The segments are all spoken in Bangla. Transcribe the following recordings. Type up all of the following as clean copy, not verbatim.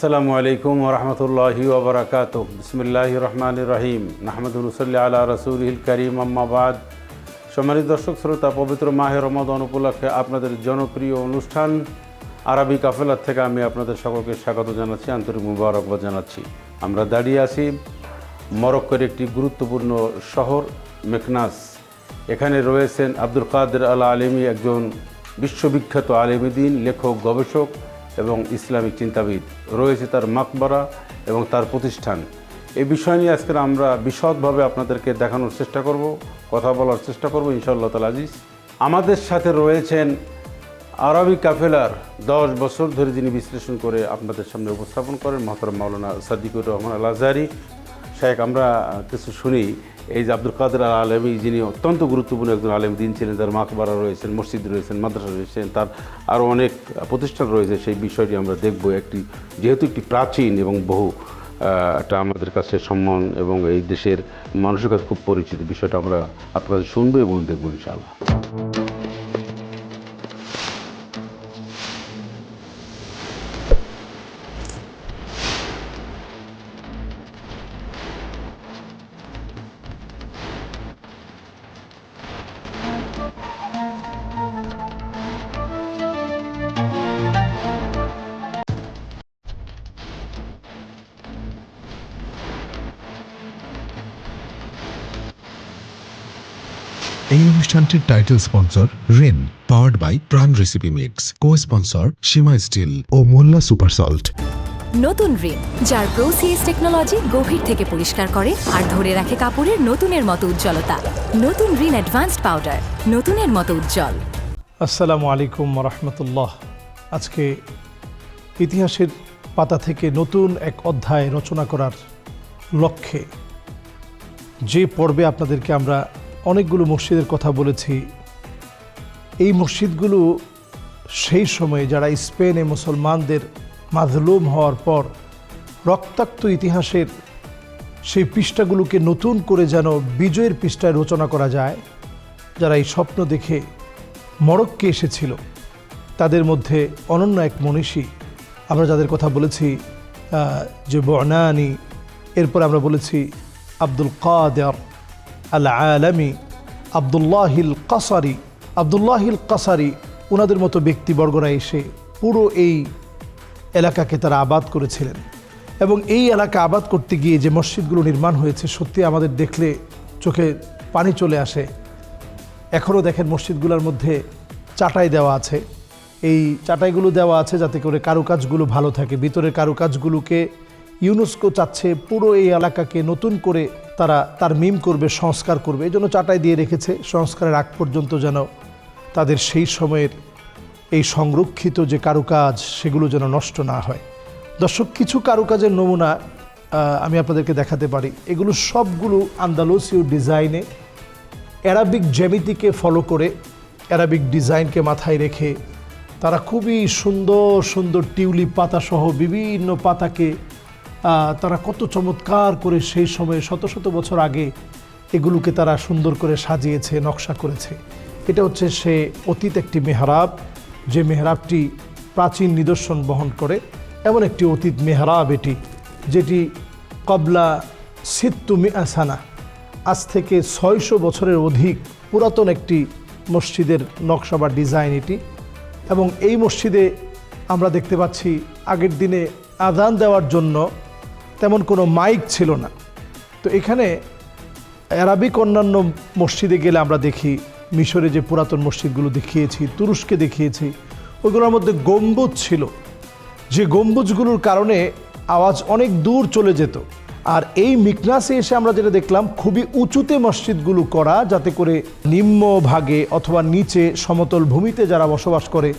আসসালামু আলাইকুম ওয়া রাহমাতুল্লাহি ওয়া বারাকাতুহু। বিসমিল্লাহির রহমানির রহিম। নাহমাদু ওয়া নুসাল্লি আলা রাসূলিল কারীম, আম্মা বাদ। সম্মানিত দর্শক শ্রোতা, পবিত্র মাহে রমাদান উপলক্ষে আপনাদের জনপ্রিয় অনুষ্ঠান আরবি কাফেলা থেকে আমি আপনাদের সকলকে স্বাগত জানাচ্ছি, আন্তরিক মুবারকবাদ জানাচ্ছি। আমরা দাঁড়িয়ে আছি মরক্কোর একটি গুরুত্বপূর্ণ শহর মেকনাস। এখানে রয়েছেন আব্দুল কাদের আল আলেমী, একজন বিশ্ববিখ্যাত আলেমী দ্বীন, লেখক, গবেষক এবং ইসলামিক চিন্তাবিদ। রয়েছে তার মাকবারা এবং তার প্রতিষ্ঠান। এই বিষয় নিয়ে আজকে আমরা বিশদভাবে আপনাদেরকে দেখানোর চেষ্টা করব, কথা বলার চেষ্টা করব ইনশাআল্লাহ তাআলা আজিজ। আমাদের সাথে রয়েছেন আরবি কাফেলার 10 বছর ধরে যিনি বিশ্লেষণ করে আপনাদের সামনে উপস্থাপন করেন মহতরম মাওলানা সাদিকুর রহমান আল আজহারি শেখ। আমরা কিছু শুনি। এই যে আব্দুল কাদের আল আলেমী, যিনি অত্যন্ত গুরুত্বপূর্ণ একজন আলেম দ্বীন ছিলেন, তার মাকবারা রয়েছেন, মসজিদ রয়েছেন, মাদ্রাসা রয়েছেন, তার আরও অনেক প্রতিষ্ঠান রয়েছে। সেই বিষয়টি আমরা দেখব। যেহেতু একটি প্রাচীন এবং বহু একটা আমাদের কাছে সম্মান এবং এই দেশের মানুষের কাছে খুব পরিচিত বিষয়টা আমরা আপনাদের শুনবো এবং দেখবো ইনশাআল্লাহ। এই অনুষ্ঠানটির title sponsor Rin, powered by Pran recipe mix, co sponsor Seema steel ও মোল্লা সুপার সল্ট। নতুন রিন, যার প্রোসিএস টেকনোলজি গভীর থেকে পরিষ্কার করে আর ধরে রাখে কাপড়ের নতুনের মতো উজ্জ্বলতা। নতুন রিন অ্যাডভান্সড পাউডার, নতুনের মতো উজ্জ্বল। আসসালামু আলাইকুম ওয়া রাহমাতুল্লাহ। আজকে ইতিহাসের পাতা থেকে নতুন এক অধ্যায় রচনা করার লক্ষ্যে যে পর্বে আপনাদেরকে আমরা অনেকগুলো মসজিদের কথা বলেছি, এই মসজিদগুলো সেই সময়ে যারা স্পেনে মুসলমানদের মাজলুম হওয়ার পর রক্তাক্ত ইতিহাসের সেই পৃষ্ঠাগুলোকে নতুন করে যেন বিজয়ের পৃষ্ঠায় রচনা করা যায়, যারা এই স্বপ্ন দেখে মরক্কে এসেছিল, তাদের মধ্যে অনন্য এক মনীষী আমরা যাদের কথা বলেছি যে বনানি, এরপর আমরা বলেছি আব্দুল কাদের আল আলামী, আবদুল্লাহিল কাসারি। ওনাদের মতো ব্যক্তিবর্গরা এসে পুরো এই এলাকাকে তারা আবাদ করেছিলেন। এবং এই এলাকা আবাদ করতে গিয়ে যে মসজিদগুলো নির্মাণ হয়েছে, সত্যি আমাদের দেখলে চোখে পানি চলে আসে। এখনও দেখেন মসজিদগুলোর মধ্যে চাটাই দেওয়া আছে। এই চাটাইগুলো দেওয়া আছে যাতে করে কারুকাজগুলো ভালো থাকে। ভিতরের কারুকাজগুলোকে ইউনেস্কো চাচ্ছে পুরো এই এলাকাকে নতুন করে তারা তার মিম করবে, সংস্কার করবে, এই জন্য চাটাই দিয়ে রেখেছে। সংস্কারের আগ পর্যন্ত যেন তাদের সেই সময়ের এই সংরক্ষিত যে কারুকাজ সেগুলো যেন নষ্ট না হয়। দর্শক, কিছু কারুকাজের নমুনা আমি আপনাদেরকে দেখাতে পারি। এগুলো সবগুলো আন্দালুসীয় ডিজাইনে, অ্যারাবিক জ্যামিতিকে ফলো করে, অ্যারাবিক ডিজাইনকে মাথায় রেখে তারা খুবই সুন্দর সুন্দর টিউলিপ পাতা সহ বিভিন্ন পাতাকে তারা কত চমৎকার করে সেই সময়ে শত শত বছর আগে এগুলোকে তারা সুন্দর করে সাজিয়েছে, নকশা করেছে। এটা হচ্ছে সে অতীত একটি মেহরাব, যে মেহরাবটি প্রাচীন নিদর্শন বহন করে। এমন একটি অতীত মেহরাব এটি, যেটি কবলা সিত্তুমি আসানা, আজ থেকে 600 বছরের অধিক পুরাতন একটি মসজিদের নকশা বা ডিজাইন এটি। এবং এই মসজিদে আমরা দেখতে পাচ্ছি আগের দিনে আযান দেওয়ার জন্য তেমন কোনো মাইক ছিল না। তো এখানে অ্যারাবিক অন্যান্য মসজিদে গেলে আমরা দেখি, মিশরে যে পুরাতন মসজিদগুলো দেখিয়েছি, তুরস্কে দেখিয়েছি, ওইগুলোর মধ্যে গম্বুজ ছিল, যে গম্বুজগুলোর কারণে আওয়াজ অনেক দূর চলে যেত। আর এই মিকনাসে এসে আমরা যেটা দেখলাম, খুবই উঁচুতে মসজিদগুলো করা, যাতে করে নিম্ন ভাগে অথবা নিচে সমতল ভূমিতে যারা বসবাস করে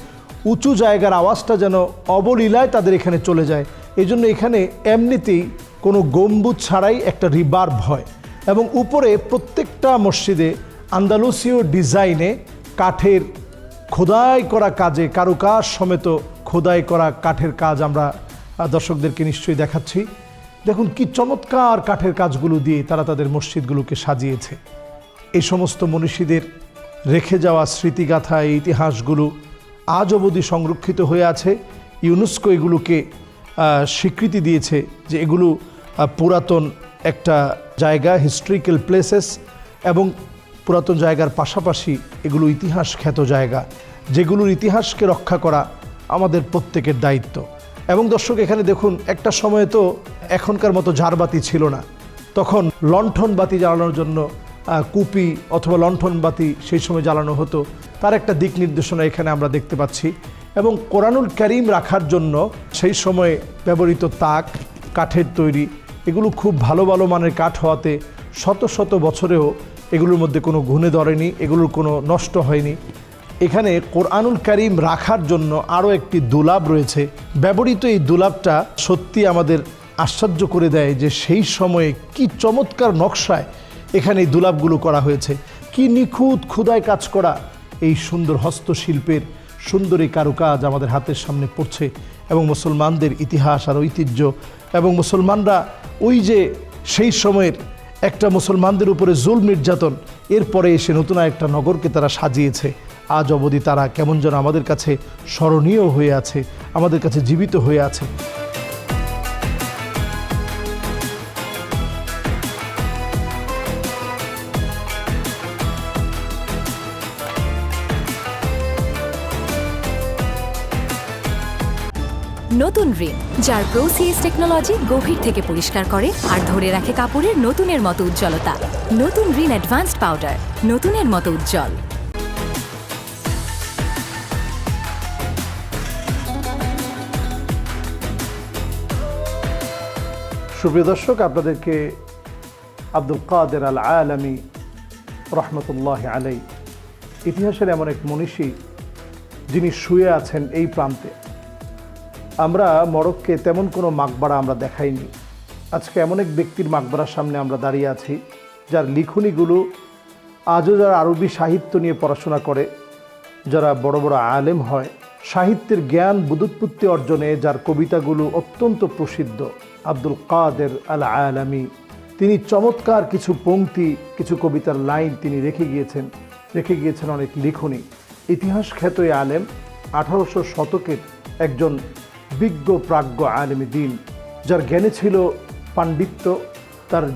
উঁচু জায়গার আওয়াজটা যেন অবলীলায় তাদের এখানে চলে যায়। এই জন্য এখানে এমনিতেই কোনো গম্বুজ ছাড়াই একটা রিবার্ব হয়। এবং উপরে প্রত্যেকটা মসজিদে আন্দালুসীয় ডিজাইনে কাঠের খোদাই করা কাজে, কারুকাজ সমেত খোদাই করা কাঠের কাজ আমরা দর্শকদেরকে নিশ্চয়ই দেখাচ্ছি। দেখুন কি চমৎকার কাঠের কাজগুলো দিয়ে তারা তাদের মসজিদগুলোকে সাজিয়েছে। এই সমস্ত মনীষীদের রেখে যাওয়া স্মৃতিগাথা, এই ইতিহাসগুলো আজ অবধি সংরক্ষিত হয়ে আছে। ইউনেস্কো এগুলোকে স্বীকৃতি দিয়েছে যে এগুলো পুরাতন একটা জায়গা, হিস্ট্রিক্যাল প্লেসেস, এবং পুরাতন জায়গার পাশাপাশি এগুলো ইতিহাস খ্যাত জায়গা, যেগুলোর ইতিহাসকে রক্ষা করা আমাদের প্রত্যেকের দায়িত্ব। এবং দর্শক, এখানে দেখুন, একটা সময়ে তো এখনকার মতো ঝাড়বাতি ছিল না, তখন লণ্ঠন বাতি জ্বালানোর জন্য কুপি অথবা লণ্ঠন বাতি সেই সময় জ্বালানো হতো। তার একটা দিক নির্দেশনা এখানে আমরা দেখতে পাচ্ছি। এবং কোরআনুল কারীম রাখার জন্য সেই সময়ে ব্যবহৃত তাক, কাঠের তৈরি, এগুলো খুব ভালো ভালো মানের কাঠ হওয়াতে শত শত বছরেও এগুলোর মধ্যে কোনো ঘুণে ধরেনি, এগুলোর কোনো নষ্ট হয়নি। এখানে কোরআনুল কারীম রাখার জন্য আরও একটি দুলাভ রয়েছে। ব্যবহৃত এই দুলাভটা সত্যি আমাদের আশ্চর্য করে দেয় যে সেই সময়ে কি চমৎকার নকশায় এখানে এই দুলাভগুলো করা হয়েছে, কি নিখুঁত ক্ষুদায় কাজ করা এই সুন্দর হস্তশিল্পের সুন্দর এই কারুকাজ আমাদের হাতের সামনে পড়ছে। এবং মুসলমানদের ইতিহাস আর ঐতিহ্য, এবং মুসলমানরা ওই যে সেই সময়ের একটা মুসলমানদের উপরে জুলম নির্যাতন, এরপরে এসে নতুন একটা নগরকে তারা সাজিয়েছে। আজ অবধি তারা কেমন যেন আমাদের কাছে স্মরণীয় হয়ে আছে, আমাদের কাছে জীবিত হয়ে আছে। নতুন রিন, যার প্রো সিএস টেকনোলজি গভীর থেকে পরিষ্কার করে আর ধরে রাখে কাপড়ের নতুনের মতো উজ্জ্বলতা। নতুন রিন অ্যাডভান্সড পাউডার, নতুনের মতো উজ্জ্বল। সুপ্রিয় দর্শক, আপনাদেরকে আব্দুল কাদের আল আলামী রহমতুল্লাহ আলাই, ইতিহাসের এমন এক মনীষী যিনি শুয়ে আছেন এই প্রান্তে। আমরা মরক্কে তেমন কোনো মাকবারা আমরা দেখাইনি। আজকে এমন এক ব্যক্তির মাকবারার সামনে আমরা দাঁড়িয়ে আছি, যার লিখনিগুলো আজও যারা আরবি সাহিত্য নিয়ে পড়াশোনা করে, যারা বড় বড় আলেম হয়, সাহিত্যের জ্ঞান বুদুৎপত্তি অর্জনে যার কবিতাগুলো অত্যন্ত প্রসিদ্ধ, আব্দুল কাদের আল আলামী, তিনি চমৎকার কিছু পংক্তি, কিছু কবিতার লাইন তিনি রেখে গিয়েছেন অনেক লিখনি। ইতিহাস খ্যাত এই আলেম 1800 শতকের একজন বিজ্ঞ প্রাজ্ঞ আলেমী দ্বীন, যার জ্ঞানে ছিল পাণ্ডিত্য,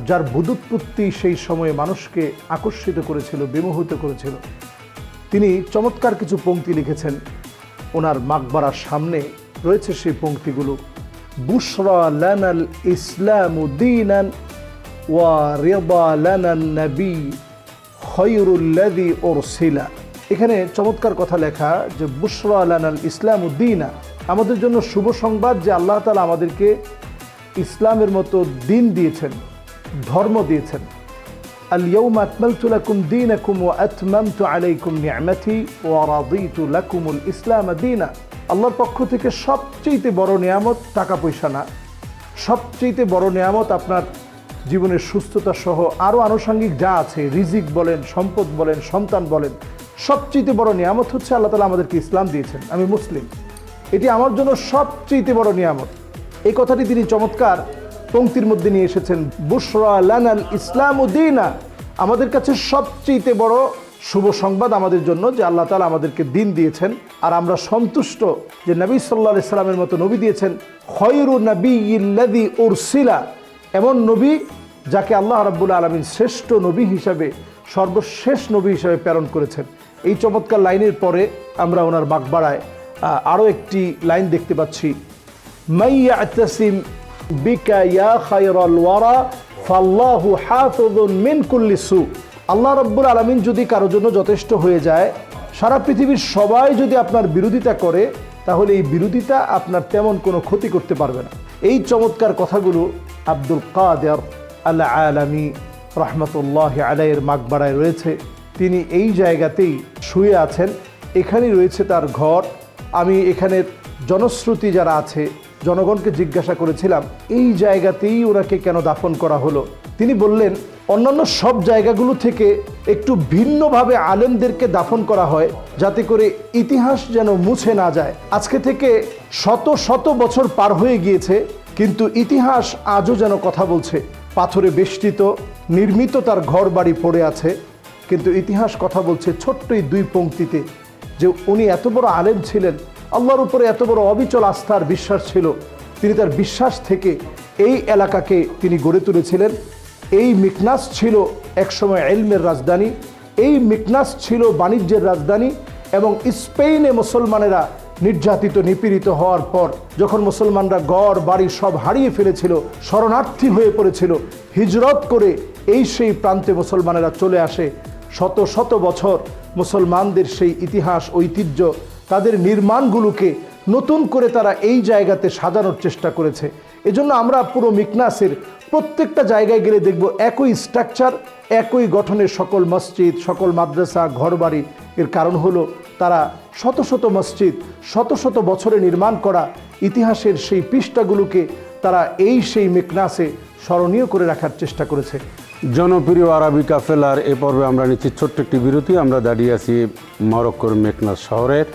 যার বুদুৎপত্তি সেই সময়ে মানুষকে আকর্ষিত করেছিল, বিমোহিত করেছিল। তিনি চমৎকার কিছু পংক্তি লিখেছেন। ওনার মাকবারার সামনে রয়েছে সেই পংক্তিগুলো। বুশরা লানাল ইসলামু দীনান ওয়া রিদা লানান নবী খায়রুল্লাযী উরসিলা। এখানে চমৎকার কথা লেখা যে বুশরা লানাল ইসলামু দীনা, আমাদের জন্য শুভ সংবাদ যে আল্লাহ তাআলা আমাদেরকে ইসলামের মতো দিন দিয়েছেন, ধর্ম দিয়েছেন। আল ইয়াউমা আকমালতু লাকুম দীনাকুম ওয়া আতমামতু আলাইকুম নি'মাতি ওয়া রাদিতু লাকুমুল ইসলাম দীনা। আল্লাহর পক্ষ থেকে সবচেয়ে বড় নিয়ামত টাকা পয়সা না, সবচেয়ে বড় নিয়ামত আপনার জীবনের সুস্থতা সহ আরও আনুষঙ্গিক যা আছে, রিজিক বলেন, সম্পদ বলেন, সন্তান বলেন, সবচেয়ে বড় নিয়ামত হচ্ছে আল্লাহ তাআলা আমাদেরকে ইসলাম দিয়েছেন। আমি মুসলিম, এটি আমার জন্য সবচেয়ে বড় নিয়ামত। এই কথাটি তিনি চমৎকার পংক্তির মধ্যে নিয়ে এসেছেন। বুশরা লানাল ইসলামু দীনা, আমাদের কাছে সবচেয়ে বড় শুভ সংবাদ আমাদের জন্য যে আল্লাহ তাআলা আমাদেরকে দিন দিয়েছেন, আর আমরা সন্তুষ্ট যে নবী সাল্লাল্লাহু আলাইহি সাল্লামের মতো নবী দিয়েছেন। খায়রু নাবিয়্যিল্লাযী উরসিলা, এমন নবী যাকে আল্লাহ রাব্বুল আলামিন শ্রেষ্ঠ নবী হিসাবে, সর্বশেষ নবী হিসাবে প্রেরণ করেছেন। এই চমৎকার লাইনের পরে আমরা ওনার মাকবারায় আরও একটি লাইন দেখতে পাচ্ছি। মাইয়াতাসিম বিকা ইয়া খায়রাল ওয়ারা ফাল্লাহু হাফিযুন মিন কুল্লি সু। আল্লাহ রাব্বুল আলামিন যদি কারোর জন্য যথেষ্ট হয়ে যায়, সারা পৃথিবীর সবাই যদি আপনার বিরোধিতা করে, তাহলে এই বিরোধিতা আপনার তেমন কোনো ক্ষতি করতে পারবে না। এই চমৎকার কথাগুলো আব্দুল কাদের আল আলামী রহমতুল্লাহ আলাইহির মাকবারায় রয়েছে। তিনি এই জায়গাতেই শুয়ে আছেন, এখানেই রয়েছে তার ঘর। আমি এখানের জনশ্রুতি যারা আছে, জনগণকে জিজ্ঞাসা করেছিলাম এই জায়গাতেই ওনাকে কেন দাফন করা হলো। তিনি বললেন, অন্যান্য সব জায়গাগুলো থেকে একটু ভিন্নভাবে আলেমদেরকে দাফন করা হয়, যাতে করে ইতিহাস যেন মুছে না যায়। আজকে থেকে শত শত বছর পার হয়ে গিয়েছে, কিন্তু ইতিহাস আজও যেন কথা বলছে। পাথরে বেষ্টিত নির্মিত তার ঘর বাড়ি পড়ে আছে, কিন্তু ইতিহাস কথা বলছে ছোট্ট এই 2 পংক্তিতে যে উনি এত বড় আলেম ছিলেন, আল্লাহর উপরে এত বড় অবিচল আস্থার বিশ্বাস ছিল, তিনি তার বিশ্বাস থেকে এই এলাকাকে তিনি গড়ে তুলেছিলেন। এই মিকনাস ছিল একসময় ইলমের রাজধানী, এই মিকনাস ছিল বাণিজ্যের রাজধানী। এবং স্পেনে মুসলমানেরা নির্যাতিত নিপীড়িত হওয়ার পর যখন মুসলমানরা গড় বাড়ি সব হারিয়ে ফেলেছিল, শরণার্থী হয়ে পড়েছিল, হিজরত করে এই সেই প্রান্তে মুসলমানেরা চলে আসে। শত শত বছর মুসলমানদের সেই ইতিহাস ঐতিহ্য, তাদের নির্মাণগুলোকে নতুন করে তারা এই জায়গাতে সাজানোর চেষ্টা করেছে। এজন্য আমরা পুরো মিকনাসের প্রত্যেকটা জায়গায় গেলে দেখব একই স্ট্রাকচার, একই গঠনের সকল মসজিদ, সকল মাদ্রাসা, ঘরবাড়ি। এর কারণ হলো তারা শত শত মসজিদ, শত শত বছরে নির্মাণ করা ইতিহাসের সেই পৃষ্ঠাগুলোকে তারা এই সেই মিকনাসে স্মরণীয় করে রাখার চেষ্টা করেছে। জনপ্রিয় আরবি কাফেলার এ পর্বে আমরা নিচ্ছি ছোট্ট একটি বিরতি। আমরা দাঁড়িয়ে আছি মরক্কোর মেকনাস শহরের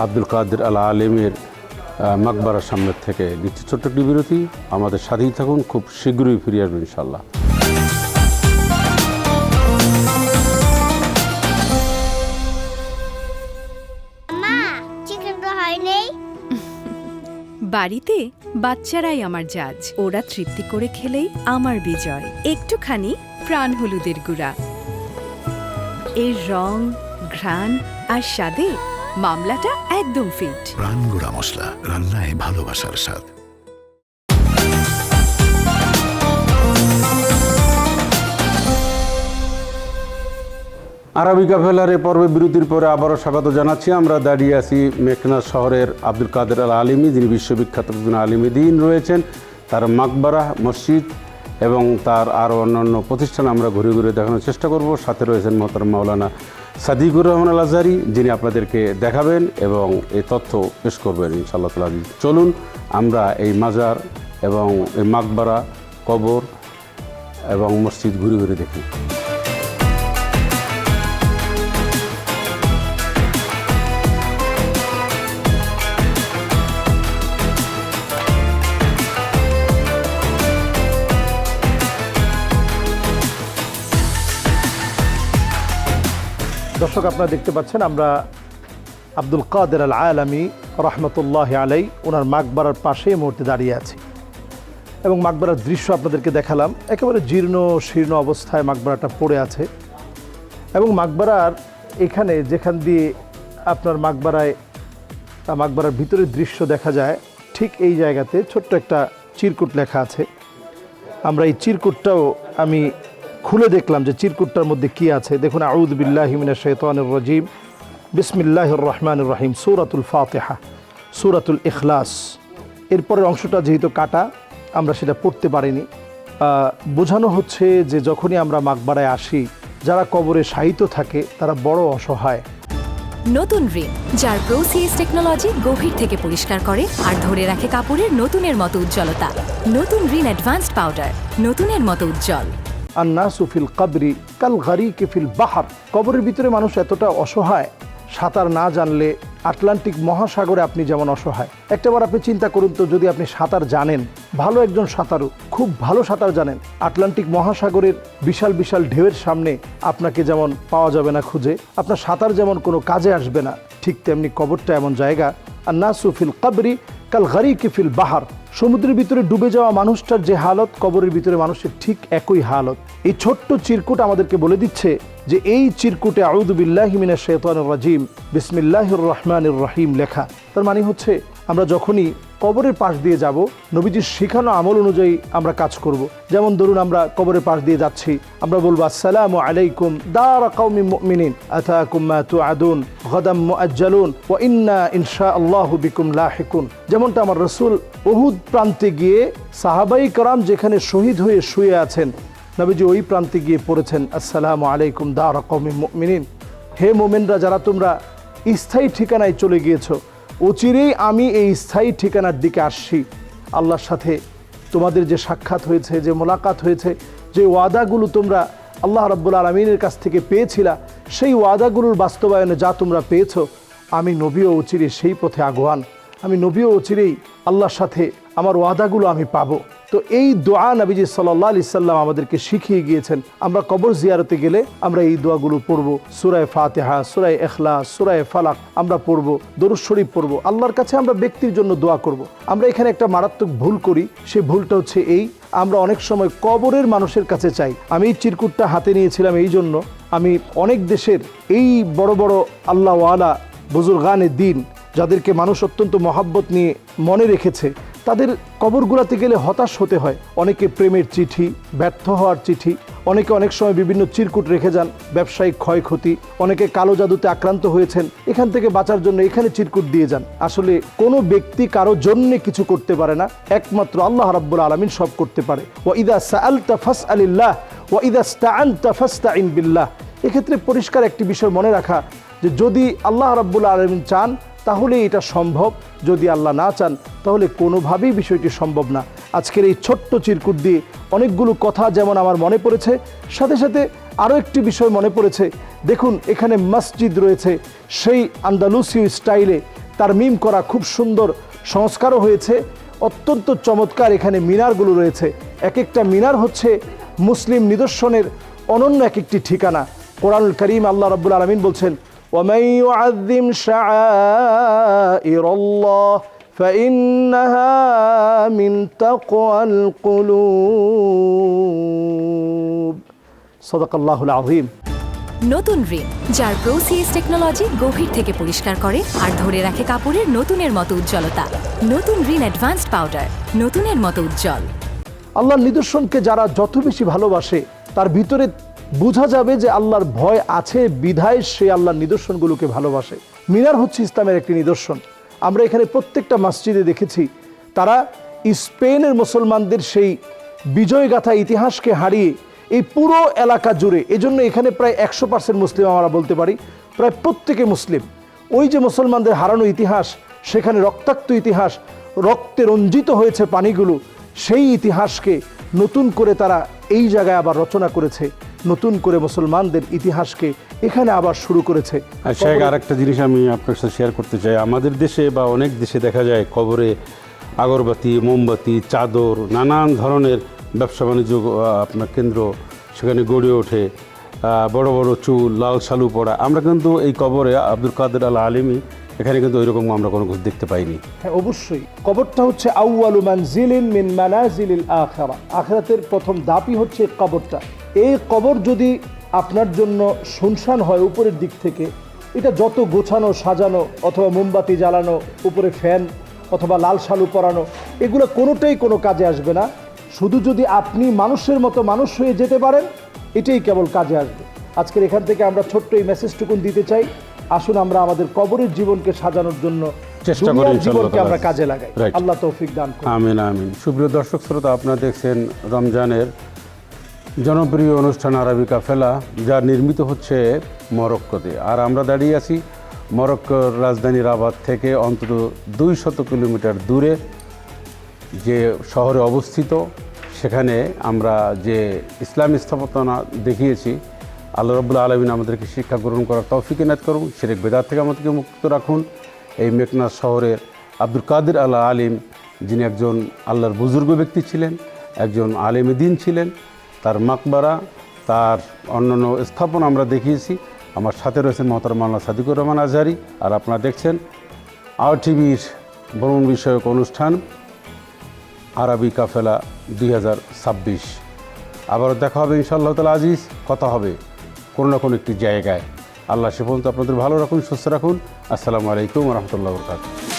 আব্দুল কাদের আল আলিমের মাকবারার সামনের থেকে। নিচ্ছি ছোট্ট একটি বিরতি, আমাদের সাথেই থাকুন, খুব শীঘ্রই ফিরে আসবেন ইনশাল্লাহ। বাড়িতে বাচ্চারাই আমার জাজ, ওরা তৃপ্তি করে খেলেই আমার বিজয়। একটুখানি প্রাণ হলুদের গুঁড়া, এর রং, ঘ্রাণ আর স্বাদে মামলাটা একদম ফিট। প্রাণ গুঁড়া মশলা, রান্নায় ভালোবাসার স্বাদ। আরবি কাফেলার এ পর্বে বিরতির পরে আবারও স্বাগত জানাচ্ছি। আমরা দাঁড়িয়ে আছি মেকনাস শহরের আব্দুল কাদের আল আলিমি, যিনি বিশ্ববিখ্যাত একজন আলিমে দ্বীন রয়েছেন। তার মাকবারা, মসজিদ এবং তার আরও অন্যান্য প্রতিষ্ঠান আমরা ঘুরে ঘুরে দেখানোর চেষ্টা করব। সাথে রয়েছেন মোহতারাম মাওলানা সাদিকুর রহমান আল আজহারি, যিনি আপনাদেরকে দেখাবেন এবং এই তথ্য পেশ করবেন ইনশাআল্লাহ তাআলা। চলুন আমরা এই মাজার এবং এই মাকবারা, কবর এবং মসজিদ ঘুরে ঘুরে দেখি। দর্শক, আপনারা দেখতে পাচ্ছেন আমরা আব্দুল কাদের আল আলামি রহমতুল্লাহ আলাই ওনার মাকবারার পাশে এই মুহূর্তে দাঁড়িয়ে আছি এবং মাকবারার দৃশ্য আপনাদেরকে দেখালাম। একেবারে জীর্ণ শীর্ণ অবস্থায় মাকবারাটা পড়ে আছে এবং মাকবারার এখানে যেখান দিয়ে আপনার মাকবারার ভিতরের দৃশ্য দেখা যায়, ঠিক এই জায়গাতে ছোট্ট একটা চিরকুট লেখা আছে। আমরা এই চিরকুটটাও আমি খুলে দেখলাম যে চিরকুটটার মধ্যে কি আছে। দেখুন, আউযু বিল্লাহি মিনাশ শাইতানির রাজিম, বিসমিল্লাহির রহমানির রহিম, সূরাতুল ফাতিহা, সূরাতুল ইখলাস। এরপরের অংশটা যেহেতু কাটা, আমরা সেটা পড়তে পারিনি। বোঝানো হচ্ছে যে যখনই আমরা মাকবারায় আসি, যারা কবরে শায়িত থাকে তারা বড় অসহায়। নতুন রিন, যার প্রোসিএস টেকনোলজি গভীর থেকে পরিষ্কার করে আর ধরে রাখে কাপড়ের নতুনের মতো উজ্জ্বলতা। নতুন রিন অ্যাডভান্সড পাউডার, নতুনের মতো উজ্জ্বল। আন্নাসু ফিল কবরি কাল গারিকি ফিল বাহার। কবরের ভিতরে মানুষ এতটা অসহায়, সাঁতার না জানলে আটলান্টিক মহাসাগরে আপনি যেমন অসহায়। একটাবার আপনি চিন্তা করুন তো, যদি আপনি সাঁতার জানেন, ভালো একজন সাঁতারু, খুব ভালো সাঁতার জানেন, আটলান্টিক মহাসাগরের বিশাল বিশাল ঢেউয়ের সামনে আপনাকে যেমন পাওয়া যাবে না খুঁজে, আপনার সাঁতার যেমন কোনো কাজে আসবে না, ঠিক তেমনি কবরটা এমন জায়গা। আন্নাসু ফিল কবরি কাল গারিকি ফিল বাহার। সমুদ্রের ভিতরে ডুবে যাওয়া মানুষটার যে হালত, কবরের ভিতরে মানুষের ঠিক একই হালত। এই ছোট্ট চিরকুট আমাদেরকে বলে দিচ্ছে যে এই চিরকুটে আউযু বিল্লাহি মিনাশ শাইতানির রাজিম, বিসমিল্লাহির রহমানির রহিম লেখা। তার মানে হচ্ছে আমরা যখনই কবরের পাশ দিয়ে যাব, নবীজির শেখানো আমল অনুযায়ী আমরা কাজ করব। যেমন ধরুন, আমরা কবরের পাশ দিয়ে যাচ্ছি, আমরা বলবো আসসালামু আলাইকুম দারা কওমিন মুমিনিন আতাকুম মা তুআদুন গাদাম মুআজ্জালুন ওয়া ইন্না ইনশাআল্লাহু বিকুম লাহিকুন। যেমনটা আমার রাসূল উহুদ প্রান্তে গিয়ে সাহাবাই کرام যেখানে শহীদ হয়ে শুয়ে আছেন, নবীজি ওই প্রান্তে গিয়ে পড়েছেন আসসালামু আলাইকুম দারা কওমিন মুমিনিন, হে মুমিনরা যারা তোমরা স্থায়ী ঠিকানায় চলে গিয়েছো, অচিরেই আমি এই স্থায়ী ঠিকানার দিকে আসছি। আল্লাহর সাথে তোমাদের যে সাক্ষাৎ হয়েছে, যে মোলাকাত হয়েছে, যে ওয়াদাগুলো তোমরা আল্লাহ রাব্বুল আলামিনের কাছ থেকে পেয়েছিলা, সেই ওয়াদাগুলোর বাস্তবায়নে যা তোমরা পেয়েছো, আমি নবীও অচিরে সেই পথে আগুয়ান। আমি নবীও অচিরেই আল্লাহর সাথে আমার ওয়াদাগুলো আমি পাবো। তো এই দোয়া নবীজি সাল্লাল্লাহু আলাইহি সাল্লাম আমাদেরকে শিখিয়ে গিয়েছেন। আমরা কবর জিয়ারতে গেলে আমরা এই দোয়াগুলো পড়ব। সূরা ফাতিহা, সূরা ইখলাস, সূরা ফালাক আমরা পড়ব, দরুদ শরীফ পড়ব, আল্লাহর কাছে আমরা ব্যক্তির জন্য দোয়া করব। আমরা এখানে একটা মারাত্মক ভুল করি, সেই ভুলটা হচ্ছে এই, আমরা অনেক সময় কবরের মানুষের কাছে চাই। আমি এই চিরকুটটা হাতে নিয়েছিলাম এই জন্য, আমি অনেক দেশের এই বড় বড় আল্লাহওয়ালা বুজুর্গানে দিন যাদেরকে মানুষ অত্যন্ত মহাব্বত নিয়ে মনে রেখেছে, তাদের কবরগুলোতে গেলে হতাশ হতে হয়। অনেকে প্রেমের চিঠি, ব্যর্থ হওয়ার চিঠি, অনেকে অনেক সময় বিভিন্ন চিরকুট রেখে যান, ব্যবসায়িক ক্ষয়ক্ষতি, অনেকে কালো জাদুতে আক্রান্ত হয়েছেন, এখান থেকে বাঁচার জন্য এখানে চিরকুট দিয়ে যান। আসলে কোনো ব্যক্তি কারো জন্য কিছু করতে পারে না, একমাত্র আল্লাহ রাব্বুল আলামিন সব করতে পারে। ওয়া ইযা সাআলতা ফাসআলিল্লাহ ওয়া ইযা ইসতাআনতা ফাসতাইন বিল্লাহ। এক্ষেত্রে পরিষ্কার একটি বিষয় মনে রাখা যে যদি আল্লাহ রাব্বুল আলামিন চান তাহলে এটা সম্ভব, যদি আল্লাহ না চান তাহলে কোনোভাবেই বিষয়টি সম্ভব না। আজকের এই ছোট্ট চিরকুট দিয়ে অনেকগুলো কথা যেমন আমার মনে পড়েছে, সাথে সাথে আরও একটি বিষয় মনে পড়েছে। দেখুন এখানে মসজিদ রয়েছে, সেই আন্দালুসীয় স্টাইলে তারমিম করা, খুব সুন্দর সংস্কারও হয়েছে, অত্যন্ত চমৎকার এখানে মিনারগুলো রয়েছে। এক একটা মিনার হচ্ছে মুসলিম নিদর্শনের অনন্য এক একটি ঠিকানা। কোরআনুল কারীম আল্লাহ রাব্বুল আলামিন বলছেন, ومن يعظم شعائر الله فإنها من تقوى القلوب صدق الله العظيم। নতুন রিন, যার প্রোসিএস টেকনোলজি গভীর থেকে পরিষ্কার করে আর ধরে রাখে কাপড়ের নতুনের মতো উজ্জ্বলতা। নতুন রিন অ্যাডভান্সড পাউডার, নতুনের মতো উজ্জ্বল। আল্লাহর নিদর্শনকে যারা যত বেশি ভালোবাসে তার ভিতরে বোঝা যাবে যে আল্লাহর ভয় আছে বিধায় সে আল্লাহর নিদর্শনগুলোকে ভালোবাসে। মিনার হচ্ছে ইসলামের একটি নিদর্শন। আমরা এখানে প্রত্যেকটা মসজিদে দেখেছি তারা স্পেনের মুসলমানদের সেই বিজয়গাথা ইতিহাসকে হারিয়ে এই পুরো এলাকা জুড়ে, এজন্য এখানে প্রায় 100% মুসলিম আমরা বলতে পারি, প্রায় প্রত্যেকে মুসলিম। ওই যে মুসলমানদের হারানো ইতিহাস, সেখানে রক্তাক্ত ইতিহাস, রক্তে রঞ্জিত হয়েছে পানিগুলো, সেই ইতিহাসকে নতুন করে তারা এই জায়গায় আবার রচনা করেছে, নতুন করে মুসলমানদের ইতিহাসকে এখানে আবার শুরু করেছে। শেখ, আরেকটা জিনিস আমি আপনার সাথে শেয়ার করতে চাই। আমাদের দেশে বা অনেক দেশে দেখা যায় কবরে আগরবাতি, মোমবাতি, চাদর, নানান ধরনের ব্যবসা বাণিজ্য আপনার কেন্দ্র সেখানে গড়ে ওঠে, বড় বড় চুল, লাল শালু পরা। আমরা কিন্তু এই কবরে আব্দুল কাদের আল আলিমি এখানে কিন্তু ওইরকম আমরা কোনো কিছু দেখতে পাইনি। হ্যাঁ, অবশ্যই কবরটা হচ্ছে আউয়ালু মানজিলিন মিন মানাজিলিল আখিরা, আখিরাতের প্রথম ধাপই হচ্ছে কবরটা। এই কবর যদি আপনার জন্য শুনশান হয় উপরের দিক থেকে, এটা যত গোছানো সাজানো অথবা মোমবাতি জ্বালানো, উপরে ফ্যান অথবা লাল শালু পরানো, এগুলো কোনোটাই কোনো কাজে আসবে না। শুধু যদি আপনি মানুষের মতো মানুষ হয়ে যেতে পারেন, এটাই কেবল কাজে আসবে। আজকের এখান থেকে আমরা ছোট্ট এই মেসেজটুকুন দিতে চাই, আসুন আমরা আমাদের কবরের জীবনকে সাজানোর জন্য চেষ্টা করি, জীবনকে আমরা কাজে লাগাই। আল্লাহ তৌফিক দান করুন। আমিন আমিন। সুপ্রিয় দর্শক শ্রোতা, আপনারা দেখছেন রমজানের জনপ্রিয় অনুষ্ঠান আরবি কাফেলা, যা নির্মিত হচ্ছে মরক্কোতে। আর আমরা দাঁড়িয়ে আছি মরক্কোর রাজধানী রাবাত থেকে অন্তত 200 কিলোমিটার দূরে যে শহরে অবস্থিত। সেখানে আমরা যে ইসলামী স্থাপনা দেখিয়েছি, আল্লাহ রাব্বুল আলামিন আমাদেরকে শিক্ষা গ্রহণ করার তৌফিক এনায়েত করুন, শিরক বিদআত থেকে আমাদেরকে মুক্ত রাখুন। এই মেঘনাদ শহরের আব্দুল কাদের আল আলিম, যিনি একজন আল্লাহর বুজুর্গ ব্যক্তি ছিলেন, একজন আলেম দ্বীন ছিলেন, তার মাকবারা, তার অন্যান্য স্থাপনা আমরা দেখিয়েছি। আমার সাথে রয়েছেন মহতারাম মাওলানা সাদিকুর রহমান আজহারি। আর আপনারা দেখছেন RTV-র ভ্রমণ বিষয়ক অনুষ্ঠান আরবি কাফেলা 2026। আবারও দেখা হবে ইনশাআল্লাহ তাআলা আজিজ, কথা হবে কোনো না কোনো একটি জায়গায়। আল্লাহ সে পর্যন্ত আপনাদের ভালো রাখুন, সুস্থ রাখুন। আসসালামু আলাইকুম ওয়া রাহমাতুল্লাহি ওয়া বারাকাতুহু।